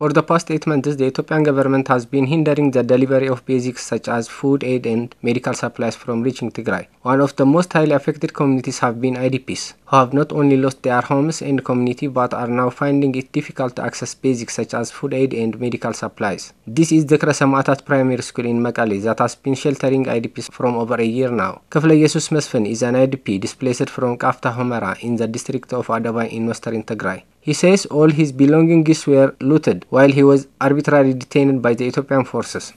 For the past 8 months, the Ethiopian government has been hindering the delivery of basics such as food aid and medical supplies from reaching Tigray. One of the most highly affected communities have been IDPs, who have not only lost their homes and community but are now finding it difficult to access basics such as food aid and medical supplies. This is the Samatat Primary School in Mekelle that has been sheltering IDPs from over a year now. Kafle Jesus Mesfen is an IDP displaced from Kafta Homera in the district of Adaba in western Tigray. He says all his belongings were looted while he was arbitrarily detained by the Ethiopian forces.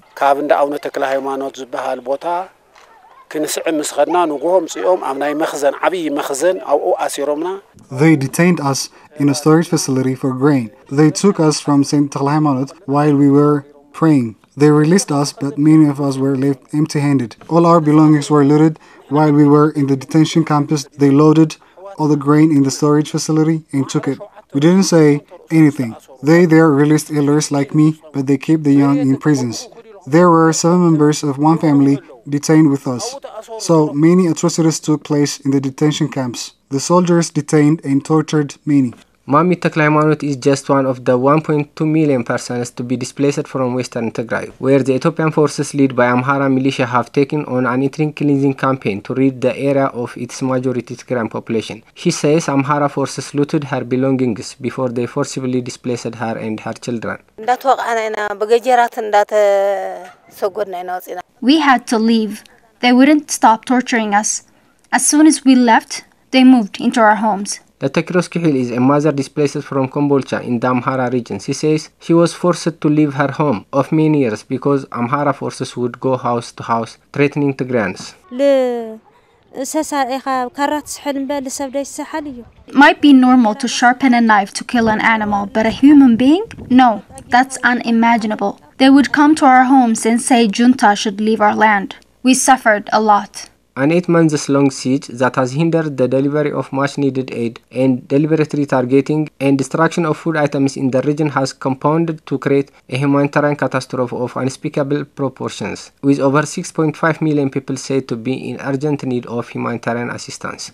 They detained us in a storage facility for grain. They took us from St. Talhaimanot while we were praying. They released us, but many of us were left empty-handed. All our belongings were looted while we were in the detention campus. They loaded all the grain in the storage facility and took it. We didn't say anything. They there released elders like me, but they kept the young in prisons. There were 7 members of one family detained with us. So many atrocities took place in the detention camps. The soldiers detained and tortured many. Mami Taklaimanut is just one of the 1.2 million persons to be displaced from western Tigray, where the Ethiopian forces led by Amhara militia have taken on an ethnic cleansing campaign to rid the area of its majority Tigrayan population. She says Amhara forces looted her belongings before they forcibly displaced her and her children. We had to leave. They wouldn't stop torturing us. As soon as we left, they moved into our homes. The Tekroskihil is a mother displaced from Kombolcha in the Amhara region. She says she was forced to leave her home of many years because Amhara forces would go house to house threatening Tigrayans. It might be normal to sharpen a knife to kill an animal, but a human being? No, that's unimaginable. They would come to our homes and say junta should leave our land. We suffered a lot. An 8 months long siege that has hindered the delivery of much needed aid and deliberate retargeting and destruction of food items in the region has compounded to create a humanitarian catastrophe of unspeakable proportions, with over 6.5 million people said to be in urgent need of humanitarian assistance.